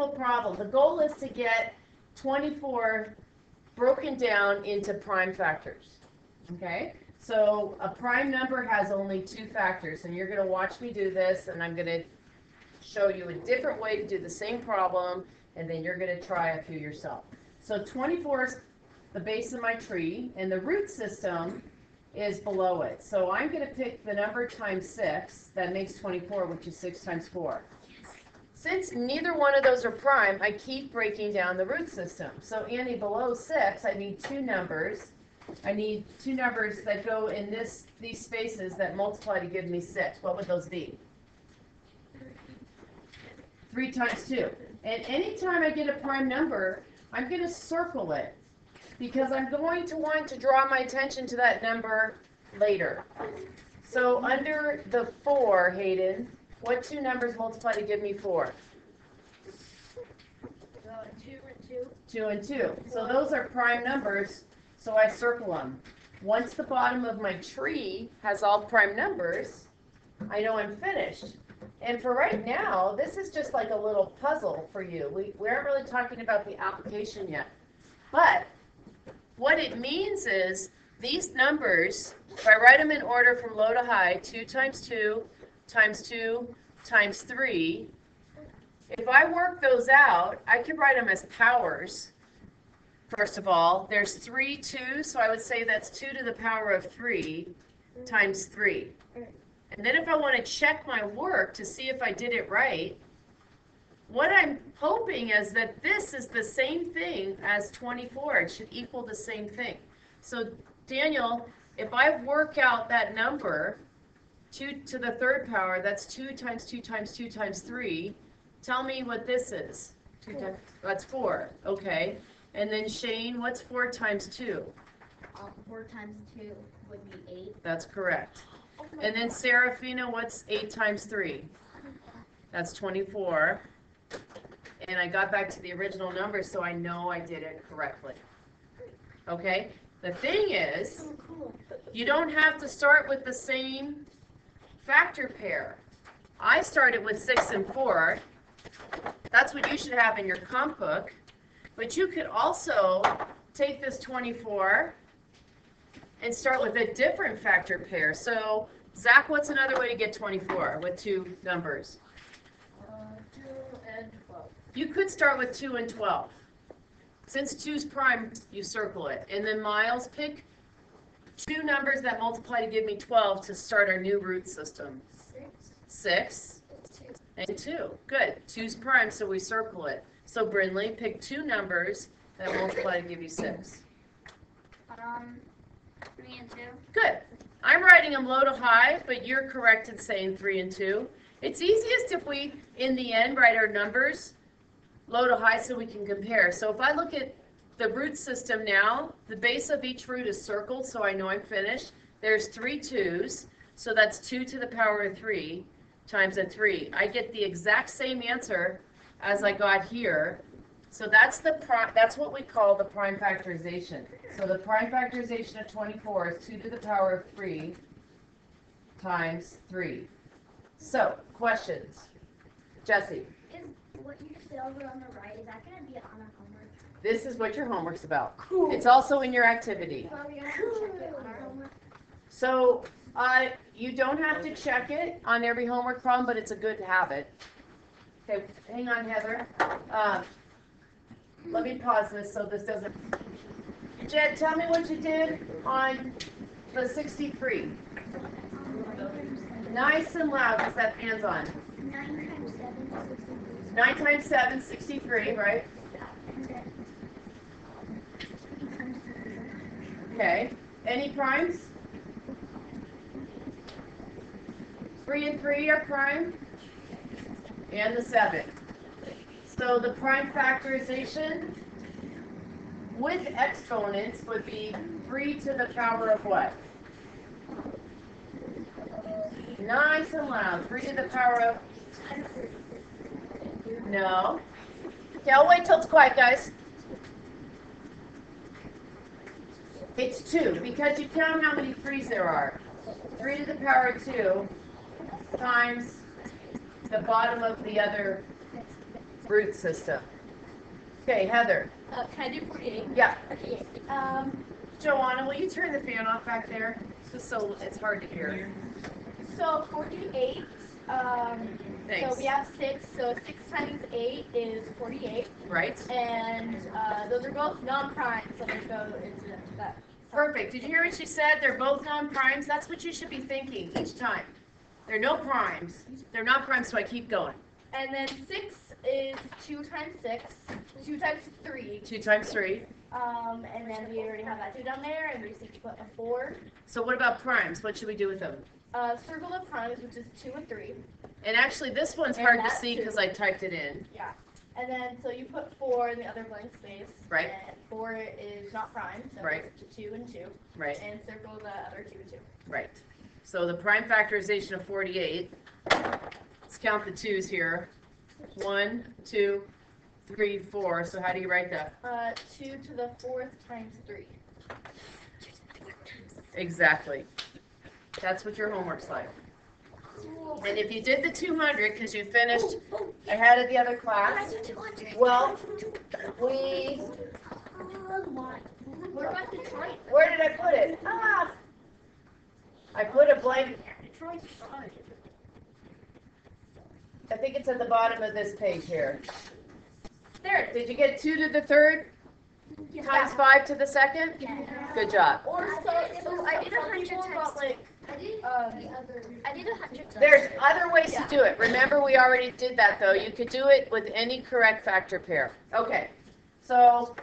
simple problem. The goal is to get 24 broken down into prime factors. Okay? So a prime number has only 2 factors, and you're going to watch me do this, and I'm going to show you a different way to do the same problem, and then you're going to try a few yourself. So 24 is the base of my tree, and the root system is below it. So I'm going to pick the number times 6, that makes 24, which is 6 times 4. Since neither one of those are prime, I keep breaking down the root system. So Annie, below 6, I need 2 numbers. I need 2 numbers that go in these spaces that multiply to give me 6. What would those be? 3 times 2. And anytime I get a prime number, I'm going to circle it, because I'm going to want to draw my attention to that number later. So under the 4, Hayden, what 2 numbers multiply to give me 4? 2 and 2. 2 and 2. So those are prime numbers, so I circle them. Once the bottom of my tree has all prime numbers, I know I'm finished. And for right now, this is just like a little puzzle for you. We aren't really talking about the application yet. But what it means is these numbers, if I write them in order from low to high, 2 times 2 times 2 times 3, if I work those out, I could write them as powers. First of all, there's 3 2's, so I would say that's 2 to the power of 3 times 3. And then if I want to check my work to see if I did it right, what I'm hoping is that this is the same thing as 24. It should equal the same thing. So Daniel, if I work out that number, 2 to the 3rd power, that's 2 times 2 times 2 times 3. Tell me what this is. 2 times, that's 4. Okay. And then Shane, what's 4 times 2? 4 times 2 would be 8. That's correct. And then Serafina, what's 8 times 3? That's 24. And I got back to the original number, so I know I did it correctly. Okay? The thing is, you don't have to start with the same factor pair. I started with 6 and 4. That's what you should have in your comp book. But you could also take this 24 and start with a different factor pair. So, Zach, what's another way to get 24 with 2 numbers? 2 and 12. You could start with 2 and 12. Since 2 is prime, you circle it. And then Miles, pick 2 numbers that multiply to give me 12 to start our new root system. 6 and 2. Good. 2 is prime, so we circle it. So Brindley, pick 2 numbers that multiply to give you 6. 3 and 2. Good. I'm writing them low to high, but you're correct in saying 3 and 2. It's easiest if we, in the end, write our numbers low to high so we can compare. So if I look at the root system now, the base of each root is circled, so I know I'm finished. There's 3 2's, so that's 2 to the power of 3 times a 3. I get the exact same answer as I got here. So that's what we call the prime factorization. So the prime factorization of 24 is 2 to the power of 3 times 3. So, questions? Jesse? Is what you said over on the right, is that going to be on our homework? This is what your homework's about. Cool. It's also in your activity. So are we going to check it on our homework? So, you don't have to check it on every homework problem, but it's a good habit. Okay, hang on, Heather. Let me pause this so this doesn't... Jed, tell me what you did on the 63. Nice and loud, because that fan's on. 9 times 7 is 63. 9 times 7, 63, right? Okay. Any primes? 3 and 3 are prime. And the 7. So the prime factorization with exponents would be 3 to the power of what? Nice and loud. 3 to the power of... No. Okay, I'll wait till it's quiet, guys. It's 2, because you count how many 3's there are. 3 to the power of 2 times the bottom of the other root system. Okay, Heather. Can I do 48? Yeah. Okay. Joanna, will you turn the fan off back there? Just so it's hard to hear. So 48. So Thanks. we have 6. So 6 times 8 is 48. Right? And those are both non-prime, so they go into that. Perfect. Did you hear what she said? They're both non-primes. That's what you should be thinking each time. They're no primes. They're not primes, so I keep going. And then 6 is 2 times 6. 2 times 3. 2 times 3. And then we already have that 2 down there, and we just need to put a 4. So what about primes? What should we do with them? Circle of primes, which is 2 and 3. And actually, this one's And hard to that see too. because I typed it in. Yeah. And then, so you put 4 in the other blank space. Right. And 4 is not prime, so Right. it's 2 and 2. Right. And circle the other 2 and 2. Right. So the prime factorization of 48. Let's count the 2's here. 1, 2, 3, 4. So how do you write that? 2 to the 4th times 3. Exactly. That's what your homework's like. And if you did the 200 because you finished ahead of the other class, well, where did I put it? Ah! I put a blank. I think it's at the bottom of this page here. There. Did you get 2 to the 3rd times 5 to the 2nd? Good job. Or so I did 100 about like I did I did 100. There's other ways to do it. Remember, we already did that, though. You could do it with any correct factor pair. Okay. So